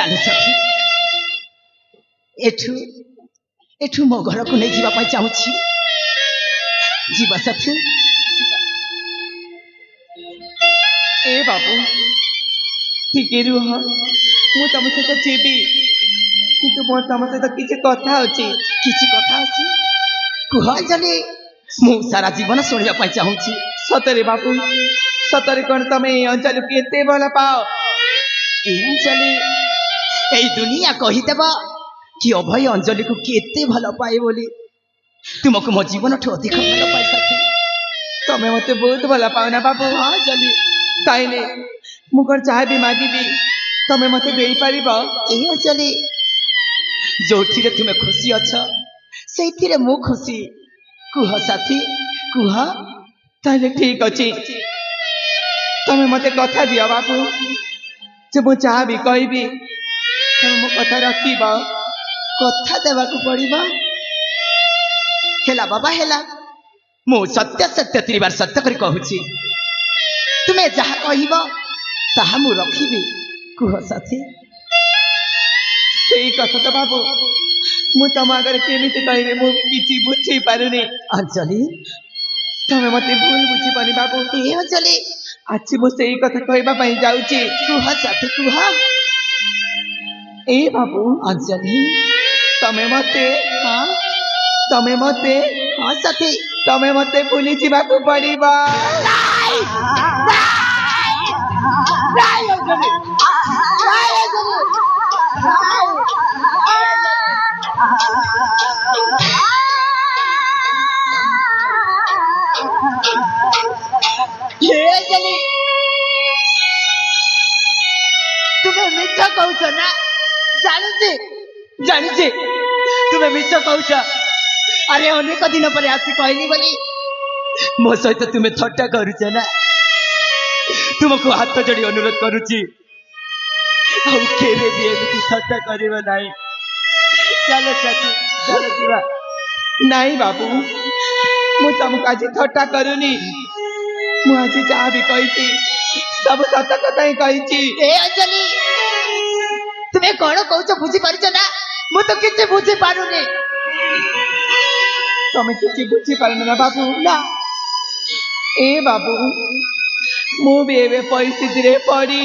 ଚାଲ ସଖୀ ଏଠୁ ଏଠୁ ମୋ ଘରକୁ ନେଇ ଯିବା ପାଇଁ ଚାହୁଁଛି। ଯିବା ସଖୀ। ए बाबू ठीक रुह मु तुम सहित जीवी किंतु मोर तुम सहित किसी कथा अच्छी किसी कथा अछि कुह अंजलि मु सारा जीवन सुनिया ପାଇଁ ଚାହୁଁଛି। सतरे बाबू सतरे कौन तुम ए अंचल को एते भल पाओ ए अंजलि एई दुनिया कहिदेब कि अभय अंजलि को केते भल पाए बोली तुमको मो जीवन ठो अधिक भल पाए सखी। तुम्हें मत बहुत भल पाओ ना बाबू अंजलि ताइले मु कौन चाहे भी मागिबी तुम्हें मत दे पार ए अंजलि जोठिरे तुमे खुशी अछ सेथिरे मु खुशी कुह साथी कुह। ताइले ठीक अच्छी तुम्हें मत कथा दिया बाबू जे मु चाह भी कहबी तुम मो कथा रखिब कथा देवाकू पड़िबा हेला बाबा हेला मु सत्य सत्य त्रिबार सत्य करी कहूची तुमे जहा कहिब ताहा मु रखिबी कुह साथी। सही कथा तो बाबू मु तुम आगे केमिति कहबे मु किछि बुझी पारुनी। अंजलि तुम्हें मत भूल बुझी पानी बाबू ए अंजलि आज मु सही कथा कहबा पई जाउची कुह साथी कुह। ए बाबू अंजलि तमे मते हाँ तमे मते हाँ साथी तमे मते भूली जीवाकू पड़िबा। तुम्हें मिछ कहूच ना जानी जानी तुम्हें मिछ कहूच। अरे अनेक दिन पर आसी कहली बोली मो सहित तुम्हें थट्टा करुच ना तुमको हाथ जोड़ी अनुरोध करुची केरे भी एमती थट्टा करिबा नाही। चलो साथी चलो जीवा। नहीं बाबू मु तुमको आज थट्टा करूनी मु आज चाह भी कही सब सत कथा ही कही। ए अंजलि तुम्हें कौन कहूच बुझी पारिच ना मु तो किछि बुझी पारुनी। तुम किसी बुझी पारन ना बाबू ना ए बाबू मु भी एबे परिस्थिति रे पड़ी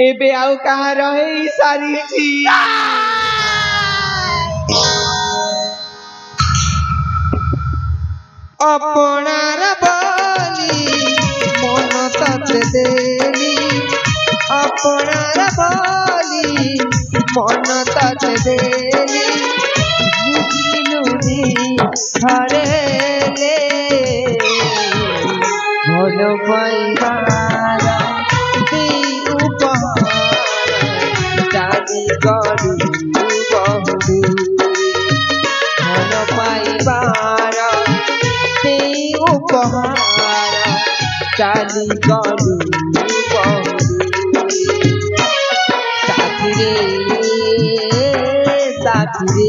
एबे आउ कहा रहे सारी छी। अपनार बोली मन तते देली अपनार बोली मन तते देली बुझिलुनी हरेले भल पाइबार दी उपहार जानी गलु बहुदूरी भल पाइबार दी उपहार जानी गलु बहुदूरी साथी रे साथी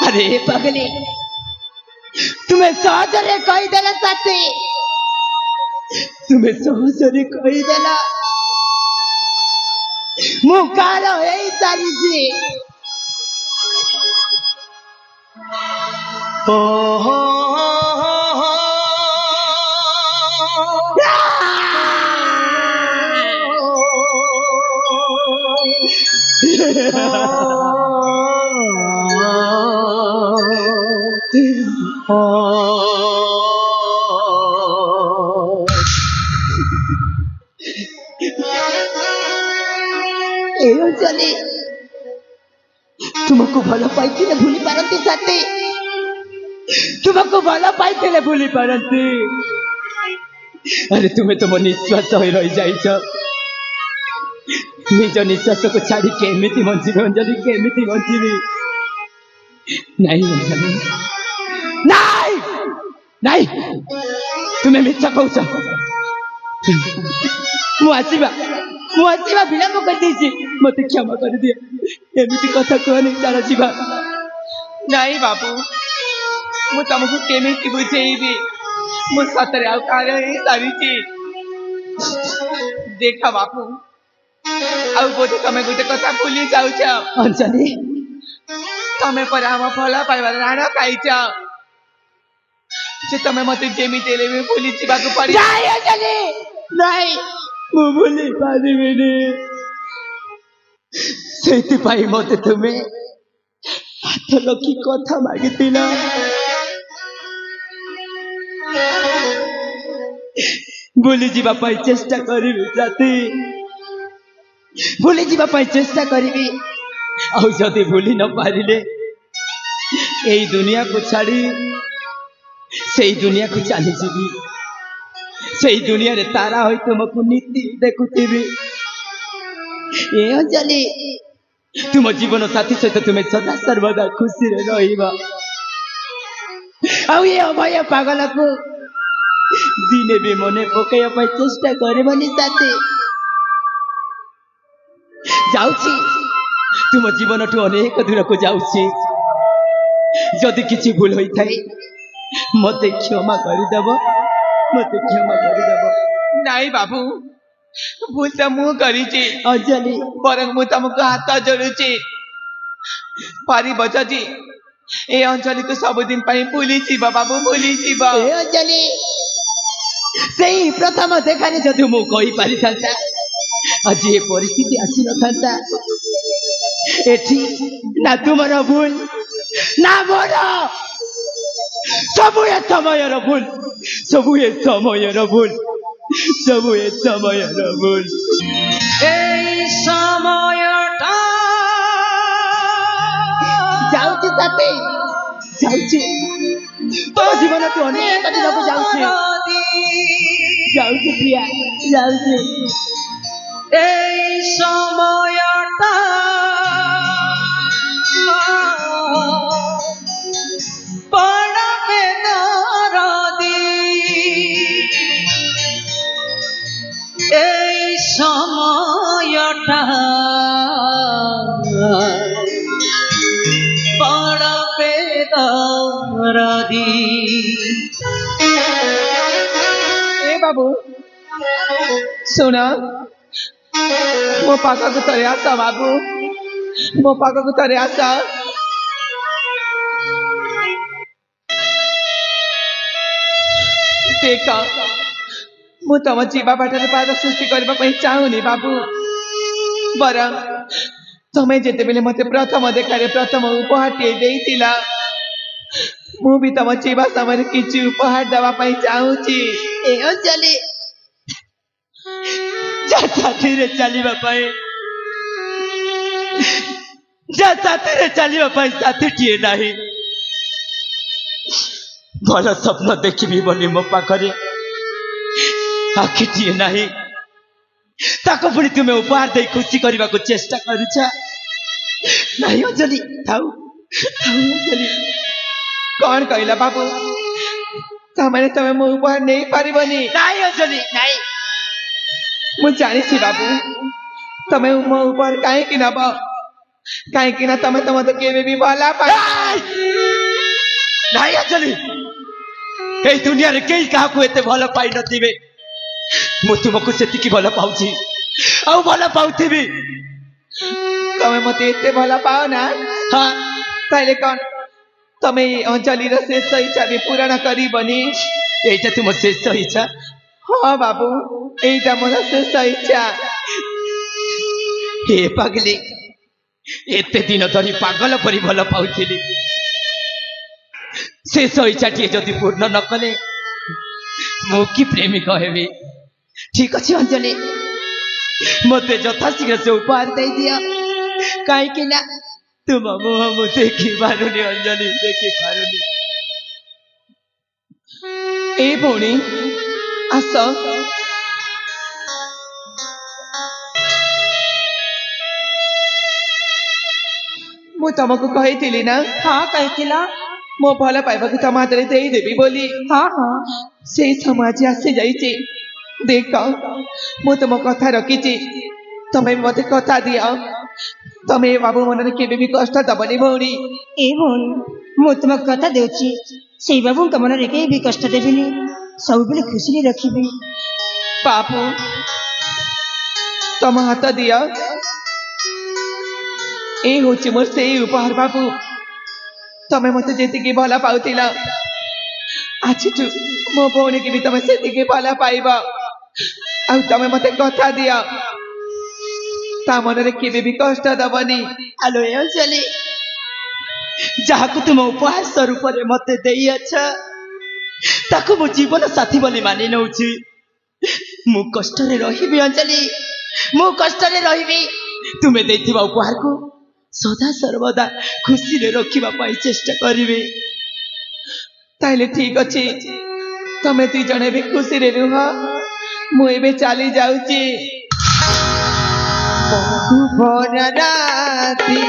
अरे पगली तुम्हें सहजरे कहीदेला साथी तुम्हें सहजरे कहीदेला मु काल हेई सारिछि। ओ हो ए अंजलि तुमको भल पाई भूली पारती साथी तुमको भल पाई भूली पारती अरे तुम्हें तो मो निश्वास हो रही जाइछ निज निश्वास को छाड़ी केमिति बंचिबे अंजलि केमिति बंचिबे नहीं अंजलि नहीं नहीं तुम्हें मिथ्या कहूछ मु आसीबा विलंब कर देछि मते क्षमा कर दिए एमिति कथा कहनी चल जीवा नहीं बाबू मु तुमको केमिति बुझेबी मु सतरे आउ कार्य ही सारी देखा बापू आउ बोधे तमे गोटे कथा भूली जाउछ अंजलि तमे पर आम फल पाइबार राण खाइछ जे तमे मते जेमिति हेले भी भूली जीवाको पड़ी नहीं अंजलि नहीं मु भूली पारिबिनी सेति मते तुमे हाथ रखी कथा मागिथिला भूली जीवा पाई चेष्टा करिबी जाति भूली जीवा पाई चेष्टा करिबी आ जदि भूली न पारिले एई दुनिया को छाड़ी सेई दुनिया को चली जीवी सेई दुनिया रे तारा होई तुमको नीति देखुथिबी ए अंजलि तुम जीवन साथी सहित तुम्हें सदा सर्वदा खुशी रे रहिबा आउ ये अभय पागल को दिने भी मने पकैया पाई चेष्टा करबनी साथी जाउछी तुम जीवन ठू अनेक दूर को जाउछी जदि किछि भूल होई थाई मते क्षमा करिदेब मते क्षमा करिदेब नहीं बाबू भूल तो मु करी अंजलि बरं मु तुमको हाथ जोड़ुची पारी बजी ए अंजलि को सबुदिन भूली जीव बाबू भूली जीव ए अंजलि सेई प्रथम देखाने जदि मु कहि पारि थांता आज ये परिस्थिति आसी न थांता एठी ना तुमर भूल ना मोर सबु ए समयर भूल सबु ए समयर भूल सबु ए समयर भूल এই সময়টা जाउची साथी जाउची तो जीवन तू अनेक दिन को जाउची जाउची प्रिया जाउची এই সময়টা পড়বে দরদি এই সময়টা পড়বে দরদি ए बाबू सुना मो पाका को तरे आसा बाबू मो पाका को तरे आसा देख मु तुम जीवा बाटर पाद सृष्टि करने चाहूनी बाबू बरं तुम्हें जिते बेले मते प्रथम देखारे प्रथम उपहार देइतिला मु भी तुम जीवा समय किछि उपहार देवा पई चाहूची ए अंजलि जा साथी रे चलीबा पाए जा साथी रे चलीबा पाए साथी टिए नाही भल स्वप्न देखिबी बोली मो पाखरे आखि टिए नाही ताको पुणी तुमे उपहार दे खुशी करबा को चेष्टा करूछा नाही अंजलि थाउ थाउ अंजलि कौन कहला बाबू तमें तमें मो उपहार नहीं पारिबनी नाही अंजलि नाही मु जानी बाबू तमें मो उपहार कहीं नब कहीं तमें तुम तो केवे भी भला पाई नाही अंजलि ए दुनिया रे केही काहाकू एते भल पाई नथिबे मु तुमको सेतिकी भल पाउछि आउ भल पाउथिबी तमें मत एते भला पाओ ना हाँ ताइले कौन तमें अंजलि रो शेष इच्छा भी पूरण करिबनी एटा तुम शेष इच्छा हाँ बाबू एटा मोर शेष इच्छा हे पागली एते दिन धरी पागल परी भल पाउथिली शेष इच्छाटी जदि पूर्ण न कले मु कि प्रेमिक हेबी ठीक अच्छे अंजलि मत यथाशीघ्र से उपहार दे दिया कहीं ना तुम मुह मु देखी पारुनी अंजलि देखी पारुनी ए भौणी आस मु तुमको कही ना हाँ कहला मो भल पाइबा तुम हाथ में देदेवी बोली हाँ हाँ से समय आज आसी जाइए देख मु तुम कथा रखी तमें मत कथा दिया तमें बाबू मन के भी कष्ट दबनी भौणी ए भौणी मु तुमको कथा देउची से बाबू का मन के भी कष्ट देबिनी सब बेले खुशी रखिबी बाबू तुम हाथ दिया ए होची मोर से उपहार बाबू तमें मत जी भल पाउला आज मो भौणी की भी तुम से भल पाइब आमे मत कथा दिया ता मन के भी कष्ट दबनी आलो ए अंजलि जहां तुम उपहार स्वरूप मत ताको मो जीवन साथी बोली मानि नउछि मु कष्ट रे रहिबी अंजलि मु कष्ट रे रहिबी तुमे देथिबा उपहार को सदा सर्वदा खुशी रे रखिबा पई चेष्टा करिवे ताइले ठीक अछि तमे दुई जणे भी खुशी रे रुह मु एबे चली जाउची भोर राती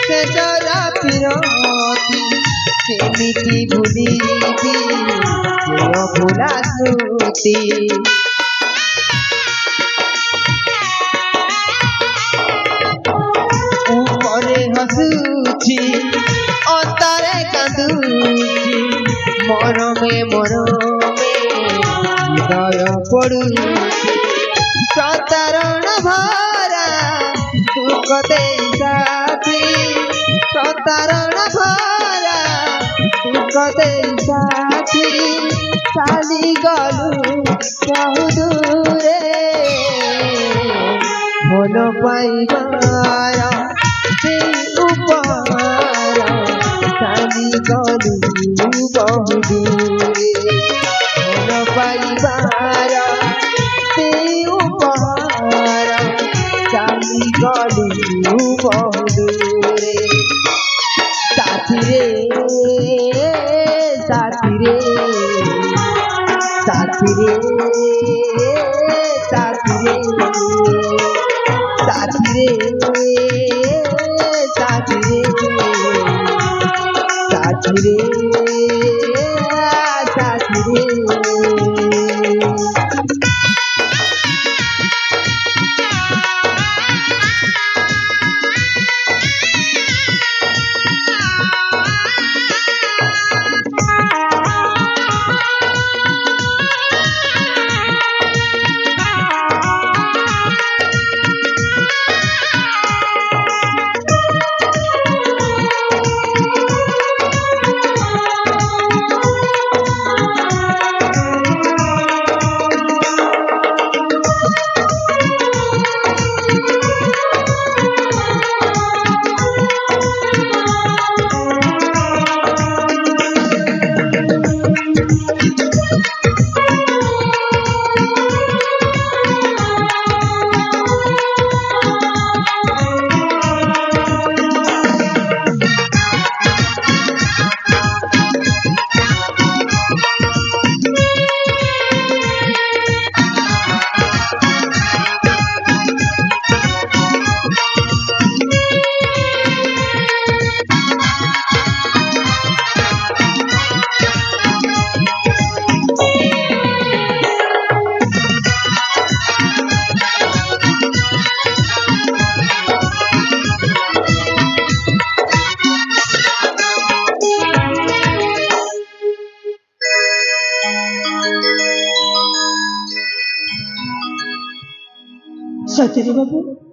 से जरा पिरोती केमिति भूलिबी जो भूला स्मृति ऊपरे हसुची अंतरे कांदुची मरमे हृदय पड़ुची प्रतारण भरा दुख दे साथी प्रतारण भरा दुख दे साथी चाली गलु बहु दूरे भल पाइबार से उपहार चाली गलु बहु दूरे भल पाइबार से उपहार चाली गलु बहु दूरे साथी रे साथी रे साथी रे साथी रे साथी रे साथी रे साथी रे साथी रे सत्यदेव बाबू